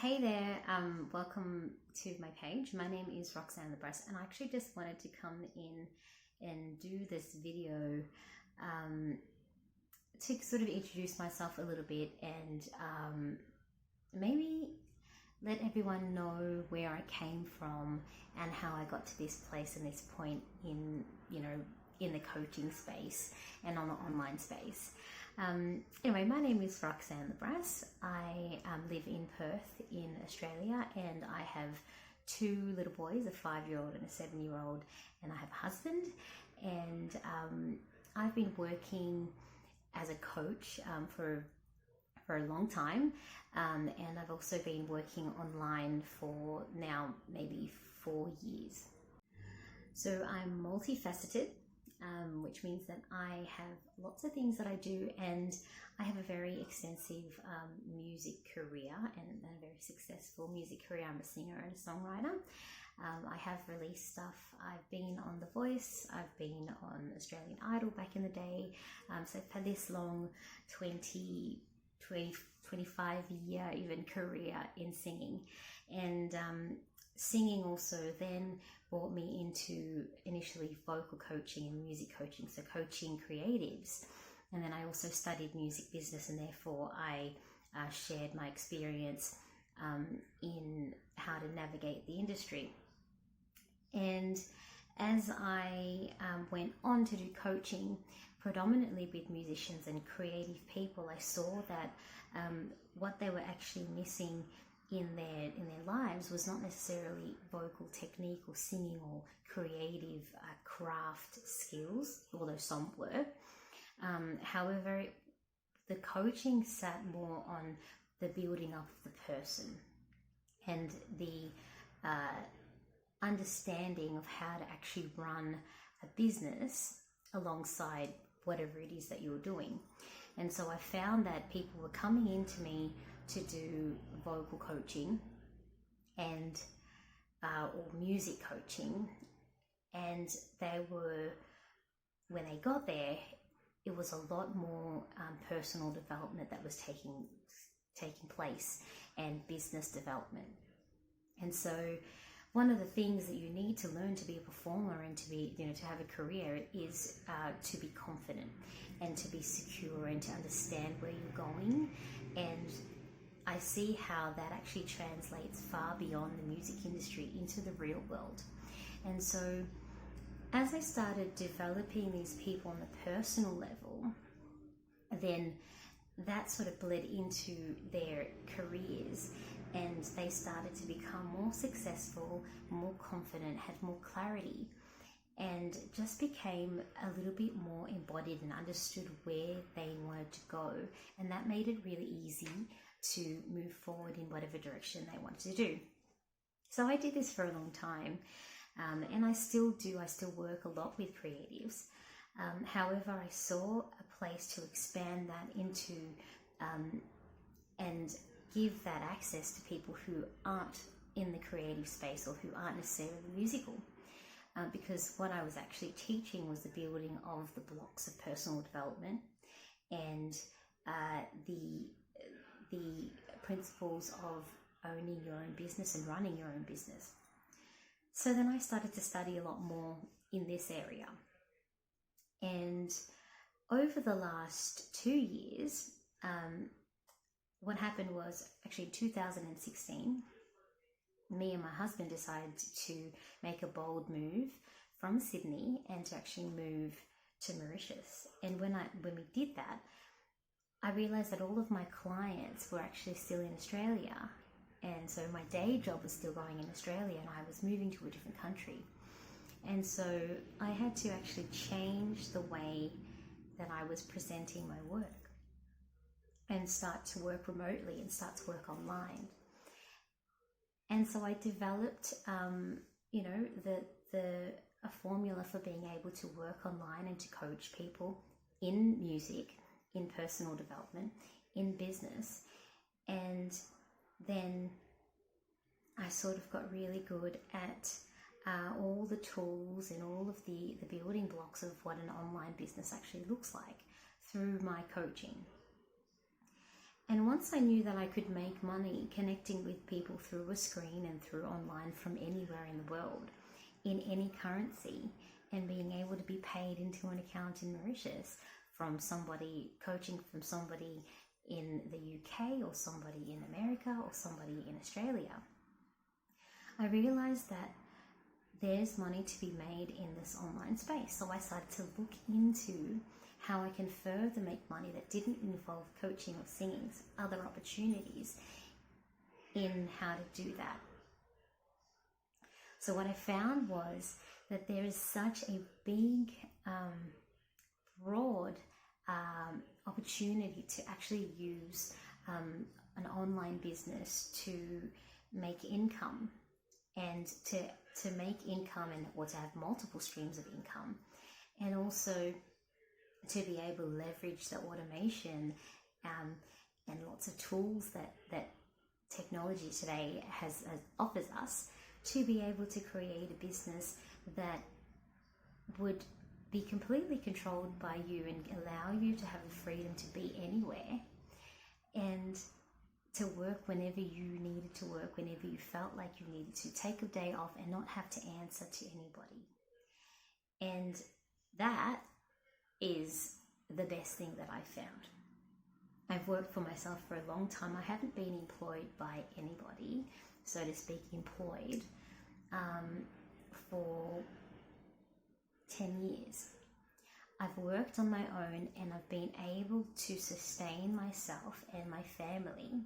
Hey there, welcome to my page. My name is Roxanne Lebras, and I actually just wanted to come in and do this video to sort of introduce myself a little bit and maybe let everyone know where I came from and how I got to this place and this point in, in the coaching space and on the online space. Anyway, my name is Roxanne Lebras. I live in Perth in Australia, and I have two little boys, a 5-year-old and a 7-year-old, and I have a husband. And I've been working as a coach for a long time, and I've also been working online for now maybe 4 years. So I'm multifaceted, which means that I have lots of things that I do, and I have a very extensive music career and a very successful music career. I'm a singer and a songwriter. I have released stuff. I've been on The Voice. I've been on Australian Idol back in the day. So I've had this long 25-year even career in singing. And singing also then brought me into initially vocal coaching and music coaching, so coaching creatives. And then I also studied music business, and therefore I shared my experience in how to navigate the industry. And as I went on to do coaching, predominantly with musicians and creative people, I saw that what they were actually missing in their lives was not necessarily vocal technique or singing or creative craft skills, although some were. However, the coaching sat more on the building up of the person and the understanding of how to actually run a business alongside whatever it is that you're doing. And so I found that people were coming into me to do vocal coaching and or music coaching, and they were, when they got there, it was a lot more personal development that was taking place and business development. And so one of the things that you need to learn to be a performer and to be, to have a career is to be confident and to be secure and to understand where you're going. And I see how that actually translates far beyond the music industry into the real world. And so as I started developing these people on the personal level, then that sort of bled into their careers, and they started to become more successful, more confident, had more clarity, and just became a little bit more embodied and understood where they wanted to go. And that made it really easy to move forward in whatever direction they wanted to do. So I did this for a long time, and I still do. I still work a lot with creatives. However, I saw a place to expand that into and give that access to people who aren't in the creative space or who aren't necessarily musical. Because what I was actually teaching was the building of the blocks of personal development and the principles of owning your own business and running your own business. So then I started to study a lot more in this area. And over the last 2 years, what happened was actually in 2016, me and my husband decided to make a bold move from Sydney and to actually move to Mauritius. And when we did that, I realized that all of my clients were actually still in Australia. And so my day job was still going in Australia, and I was moving to a different country. And so I had to actually change the way that I was presenting my work and start to work remotely and start to work online. And so I developed, a formula for being able to work online and to coach people in music, in personal development, in business. And then I sort of got really good at all the tools and all of the building blocks of what an online business actually looks like through my coaching. And once I knew that I could make money connecting with people through a screen and through online from anywhere in the world, in any currency, and being able to be paid into an account in Mauritius from somebody, coaching from somebody in the UK or somebody in America or somebody in Australia, I realized that there's money to be made in this online space. So I started to look into how I can further make money that didn't involve coaching or singing, other opportunities in how to do that. So what I found was that there is such a big, broad opportunity to actually use an online business to make income, and to make income, and or to have multiple streams of income, and also to be able to leverage the automation and lots of tools that technology today offers us, to be able to create a business that would be completely controlled by you and allow you to have the freedom to be anywhere and to work whenever you needed to work, whenever you felt like you needed to, take a day off and not have to answer to anybody. And that is the best thing that I found. I've worked for myself for a long time. I haven't been employed by anybody, so to speak, employed for 10 years. I've worked on my own, and I've been able to sustain myself and my family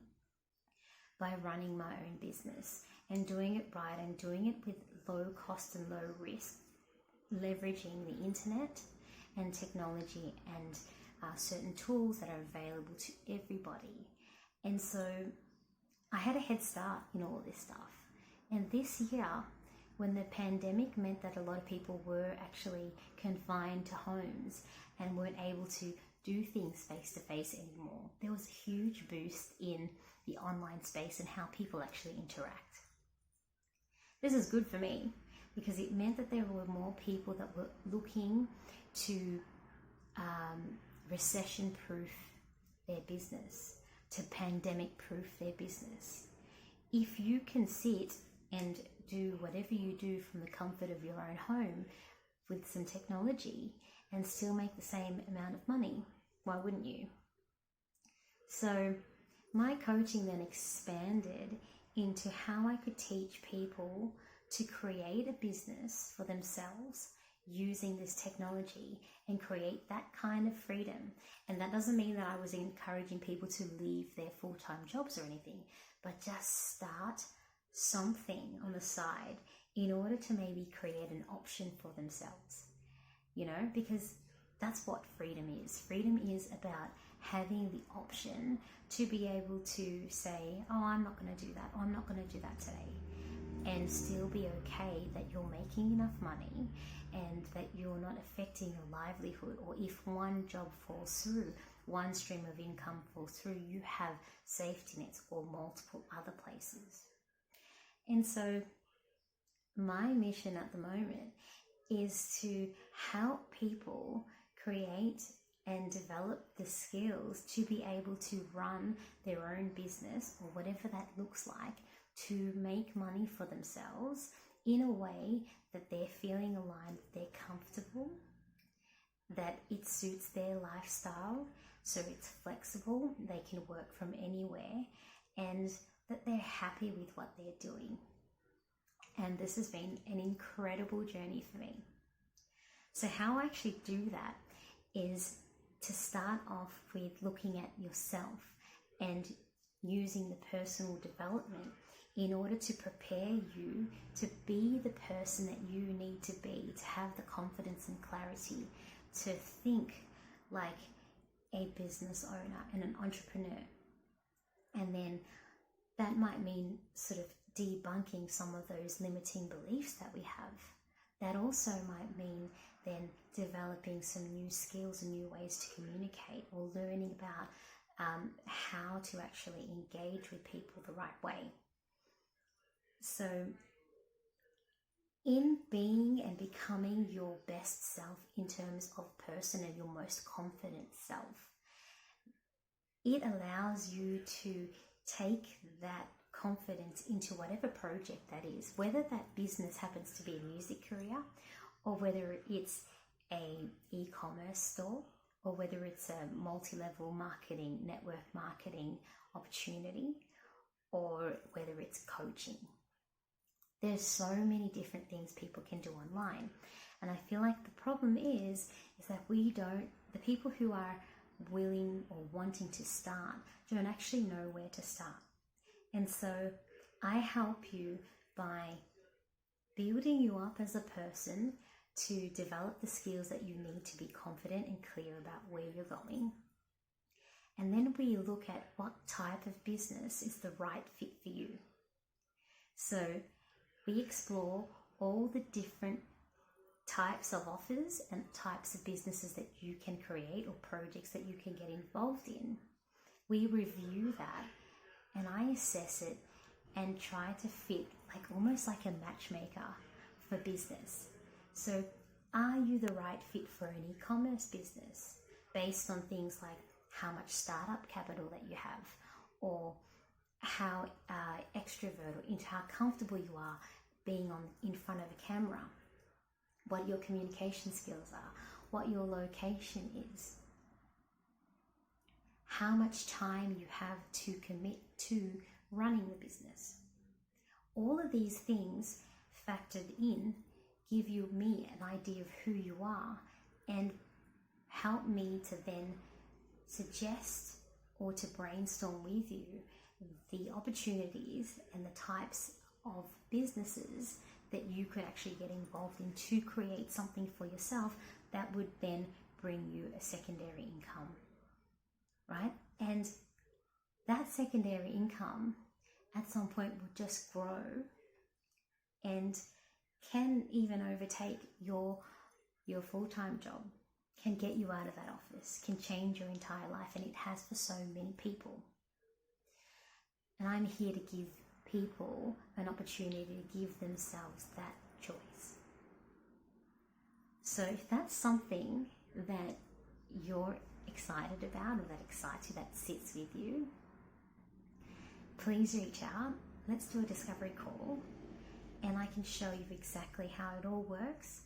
by running my own business and doing it right, and doing it with low cost and low risk, leveraging the internet and technology and certain tools that are available to everybody. And so I had a head start in all of this stuff. And this year, when the pandemic meant that a lot of people were actually confined to homes and weren't able to do things face to face anymore, there was a huge boost in the online space and how people actually interact. This is good for me because it meant that there were more people that were looking to recession-proof their business, to pandemic-proof their business. If you can sit and do whatever you do from the comfort of your own home with some technology and still make the same amount of money, why wouldn't you? So my coaching then expanded into how I could teach people to create a business for themselves using this technology and create that kind of freedom. And that doesn't mean that I was encouraging people to leave their full-time jobs or anything, but just start something on the side in order to maybe create an option for themselves, because that's what freedom is. Freedom is about having the option to be able to say, oh, I'm not going to do that, or I'm not going to do that today, and still be okay that you're making enough money and that you're not affecting your livelihood, or if one job falls through, one stream of income falls through, you have safety nets or multiple other places. And so my mission at the moment is to help people create and develop the skills to be able to run their own business, or whatever that looks like, to make money for themselves in a way that they're feeling aligned, they're comfortable, that it suits their lifestyle, so it's flexible, they can work from anywhere, and that they're happy with what they're doing. And this has been an incredible journey for me. So how I actually do that is to start off with looking at yourself and using the personal development in order to prepare you to be the person that you need to be, to have the confidence and clarity, to think like a business owner and an entrepreneur. And then that might mean sort of debunking some of those limiting beliefs that we have. That also might mean then developing some new skills and new ways to communicate, or learning about how to actually engage with people the right way. So in being and becoming your best self in terms of person and your most confident self, it allows you to take that confidence into whatever project that is, whether that business happens to be a music career, or whether it's a e-commerce store, or whether it's a multi-level marketing, network marketing opportunity, or whether it's coaching. There's so many different things people can do online. And I feel like the problem is that the people who are willing or wanting to start don't actually know where to start. And so I help you by building you up as a person to develop the skills that you need to be confident and clear about where you're going. And then we look at what type of business is the right fit for you. So we explore all the different types of offers and types of businesses that you can create or projects that you can get involved in. We review that and I assess it and try to fit almost like a matchmaker for business. So are you the right fit for an e-commerce business based on things like how much startup capital that you have, or how extrovert or into how comfortable you are being in front of a camera, what your communication skills are, what your location is, how much time you have to commit to running the business. All of these things factored in give me an idea of who you are and help me to then suggest or to brainstorm with you the opportunities and the types of businesses that you could actually get involved in to create something for yourself that would then bring you a secondary income, right? And that secondary income at some point will just grow and can even overtake your full-time job, can get you out of that office, can change your entire life, and it has for so many people. And I'm here to give people an opportunity to give themselves that choice. So if that's something that you're excited about or that excites you, that sits with you, please reach out. Let's do a discovery call and I can show you exactly how it all works,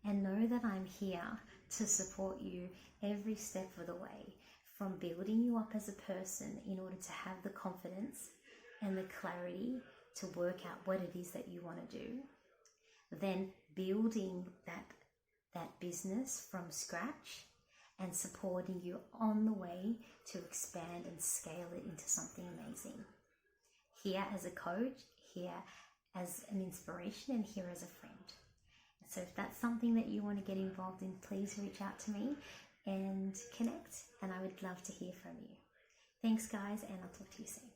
and know that I'm here to support you every step of the way, from building you up as a person in order to have the confidence and the clarity to work out what it is that you want to do, then building that business from scratch and supporting you on the way to expand and scale it into something amazing. Here as a coach, here as an inspiration, and here as a friend. So if that's something that you want to get involved in, please reach out to me and connect, and I would love to hear from you. Thanks guys, and I'll talk to you soon.